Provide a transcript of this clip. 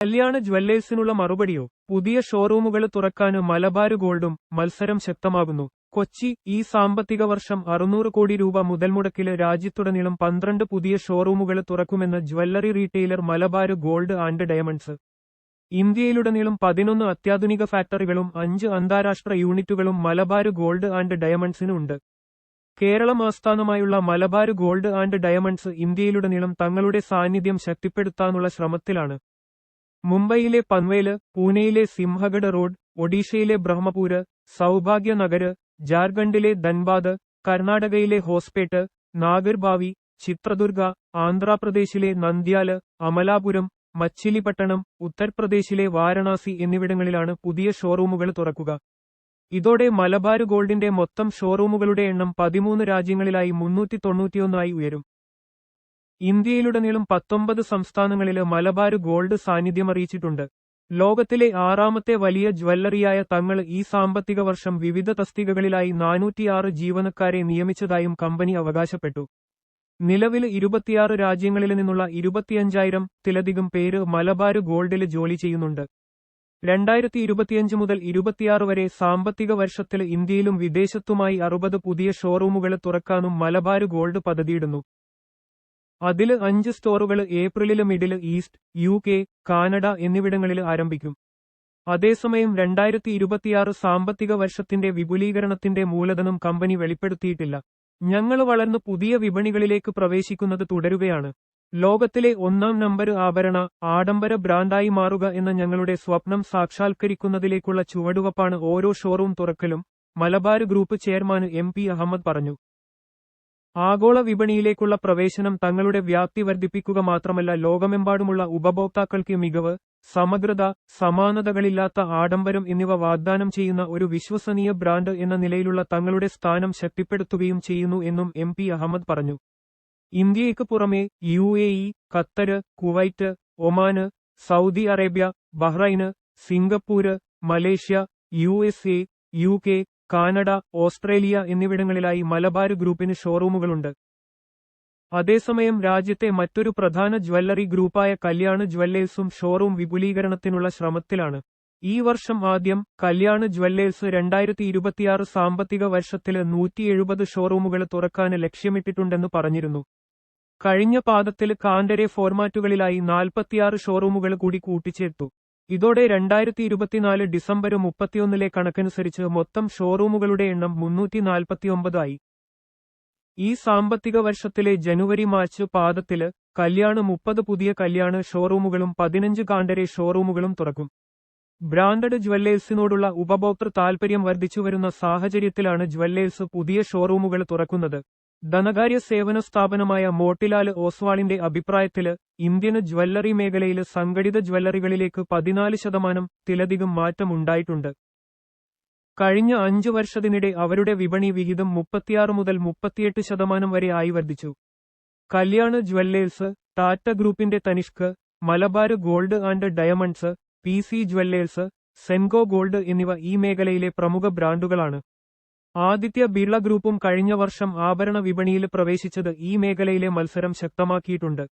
കല്യാണ ജ്വല്ലേഴ്സിനുള്ള മറുപടിയോ? പുതിയ ഷോറൂമുകൾ തുറക്കാന് മലബാര് ഗോൾഡും മത്സരം ശക്തമാകുന്നു. കൊച്ചി ഈ സാമ്പത്തിക വർഷം 600 കോടി രൂപ മുതൽമുടക്കില് രാജ്യത്തുടനീളം 12 പുതിയ ഷോറൂമുകൾ തുറക്കുമെന്ന് jewellery retailer Malabar gold and diamonds. ഇന്ത്യയിലുടനീളം 11 അത്യാധുനിക ഫാക്ടറികളും 5 അന്താരാഷ്ട്ര യൂണിറ്റുകളും മലബാര് ഗോൾഡ് ആൻഡ് ഡയമണ്ട്സിന് ഉണ്ട്. കേരളം ആസ്ഥാനമായുള്ള മലബാര് ഗോൾഡ് ആൻഡ് ഡയമണ്ട്സ് ഇന്ത്യയിലുടനീളം തങ്ങളുടെ സാന്നിധ്യം ശക്തിപ്പെടുത്താനുള്ള ശ്രമത്തിലാണ്. മുംബൈയിലെ പൻവേല്, പൂനെയിലെ സിംഹഗഡ് റോഡ്, ഒഡീഷയിലെ ബ്രഹ്മപൂര്, സൗഭാഗ്യ നഗര്, ജാർഖണ്ഡിലെ ധൻബാദ്, കർണാടകയിലെ ഹോസ്പേട്ട്, നാഗർഭാവി, ചിത്രദുർഗ, ആന്ധ്രാപ്രദേശിലെ നന്ദ്യാല്, അമലാപുരം, മച്ചിലിപട്ടണം, ഉത്തർപ്രദേശിലെ വാരണാസി എന്നിവിടങ്ങളിലാണ് പുതിയ ഷോറൂമുകൾ തുറക്കുക. ഇതോടെ മലബാര് ഗോൾഡിന്റെ മൊത്തം ഷോറൂമുകളുടെ എണ്ണം 13 രാജ്യങ്ങളിലായി 391 ഉയരും. ഇന്ത്യയിലുടനീളം 19 സംസ്ഥാനങ്ങളില് മലബാര് ഗോൾഡ് സാന്നിധ്യമറിയിച്ചിട്ടുണ്ട്. ലോകത്തിലെ 6ാമത്തെ വലിയ ജ്വല്ലറിയായ തങ്ങൾ ഈ സാമ്പത്തിക വർഷം വിവിധ തസ്തികകളിലായി 406 ജീവനക്കാരെ നിയമിച്ചതായും കമ്പനി അവകാശപ്പെട്ടു. നിലവിൽ 26 രാജ്യങ്ങളില് നിന്നുള്ള 25,000-ത്തിലധികം പേര് മലബാര് ഗോൾഡില് ജോലി ചെയ്യുന്നുണ്ട്. 2025 മുതൽ 26 വരെ സാമ്പത്തിക വർഷത്തില് ഇന്ത്യയിലും വിദേശത്തുമായി 60 പുതിയ ഷോറൂമുകൾ തുറക്കാനും മലബാര് ഗോൾഡ് പദ്ധതിയിടുന്നു. അതില് 5 സ്റ്റോറുകൾ ഏപ്രിലില് മിഡില് ഈസ്റ്റ്, UK, കാനഡ എന്നിവിടങ്ങളില് ആരംഭിക്കും. അതേസമയം 2026 സാമ്പത്തിക വർഷത്തിന്റെ വിപുലീകരണത്തിന്റെ മൂലധനം കമ്പനി വെളിപ്പെടുത്തിയിട്ടില്ല. ഞങ്ങള് വളർന്ന് പുതിയ വിപണികളിലേക്ക് പ്രവേശിക്കുന്നത് തുടരുകയാണ്. ലോകത്തിലെ 1-ാം നമ്പർ ആഡംബര ബ്രാൻഡായി മാറുക എന്ന ഞങ്ങളുടെ സ്വപ്നം സാക്ഷാത്കരിക്കുന്നതിലേക്കുള്ള ചുവടുവപ്പാണ് ഓരോ ഷോറൂം തുറക്കലും, Malabar group chairman MP Ahammed പറഞ്ഞു. ആഗോള വിപണിയിലേക്കുള്ള പ്രവേശനം തങ്ങളുടെ വ്യാപ്തി വർദ്ധിപ്പിക്കുക മാത്രമല്ല, ലോകമെമ്പാടുമുള്ള ഉപഭോക്താക്കൾക്ക് മികവ്, സമഗ്രത, സമാനതകളില്ലാത്ത ആഡംബരം എന്നിവ വാഗ്ദാനം ചെയ്യുന്ന ഒരു വിശ്വസനീയ ബ്രാൻഡ് എന്ന നിലയിലുള്ള തങ്ങളുടെ സ്ഥാനം ശക്തിപ്പെടുത്തുകയും ചെയ്യുന്നു എന്നും MP അഹമ്മദ് പറഞ്ഞു. ഇന്ത്യയ്ക്ക് പുറമെ UAE, Qatar, Kuwait, Oman, Saudi Arabia, Bahrain, Singapore, Malaysia, USA, UK, Canada, Australia എന്നിവിടങ്ങളിലായി മലബാര് ഗ്രൂപ്പിന് ഷോറൂമുകളുണ്ട്. അതേസമയം രാജ്യത്തെ മറ്റൊരു പ്രധാന ജ്വല്ലറി ഗ്രൂപ്പായ കല്യാണ് ജ്വല്ലേഴ്സും ഷോറൂം വിപുലീകരണത്തിനുള്ള ശ്രമത്തിലാണ്. ഈ വർഷം ആദ്യം കല്യാണ് ജ്വല്ലേഴ്സ് 2026 സാമ്പത്തിക വർഷത്തില് 170 ഷോറൂമുകൾ തുറക്കാന് ലക്ഷ്യമിട്ടിട്ടുണ്ടെന്ന് പറഞ്ഞിരുന്നു. കഴിഞ്ഞ പാദത്തില് കാണ്ടരെ ഫോർമാറ്റുകളിലായി 46 ഷോറൂമുകൾ കൂടി കൂട്ടിച്ചേർത്തു. ഇതോടെ 2024 ഡിസംബർ 31 കണക്കനുസരിച്ച് മൊത്തം ഷോറൂമുകളുടെ എണ്ണം 349 ആയി. ഈ സാമ്പത്തിക വർഷത്തിലെ ജനുവരി-മാർച്ച് പാദത്തില് കല്യാണ് 30 പുതിയ കല്യാണ് ഷോറൂമുകളും 15 കാണ്ടരെ ഷോറൂമുകളും തുറക്കും. ബ്രാൻഡഡ് ജ്വല്ലേഴ്സിനോടുള്ള ഉപഭോക്തൃ താൽപര്യം വർദ്ധിച്ചുവരുന്ന സാഹചര്യത്തിലാണ് ജ്വല്ലേഴ്സ് പുതിയ ഷോറൂമുകൾ തുറക്കുന്നത്. ധനകാര്യ സേവന സ്ഥാപനമായ മോട്ടിലാല് ഓസ്വാളിന്റെ അഭിപ്രായത്തില് ഇന്ത്യന് ജ്വല്ലറി മേഖലയില് സംഘടിത ജ്വല്ലറികളിലേക്ക് 14%-ത്തിലധികം മാറ്റമുണ്ടായിട്ടുണ്ട്. കഴിഞ്ഞ 5 വർഷത്തിനിടെ അവരുടെ വിപണി വിഹിതം 36 മുതൽ 38% വരെ ആയി വർദ്ധിച്ചു. കല്യാണ് ജ്വല്ലേഴ്സ്, ടാറ്റ ഗ്രൂപ്പിന്റെ Tanishq, Malabar gold and diamonds, PC jewellers, Senco gold എന്നിവ ഈ മേഖലയിലെ പ്രമുഖ ബ്രാൻഡുകളാണ്. ആദിത്യ ബിർള ഗ്രൂപ്പും കഴിഞ്ഞ വർഷം ആഭരണ വിപണിയിൽ പ്രവേശിച്ചത് ഈ മേഖലയിലെ മത്സരം ശക്തമാക്കിയിട്ടുണ്ട്.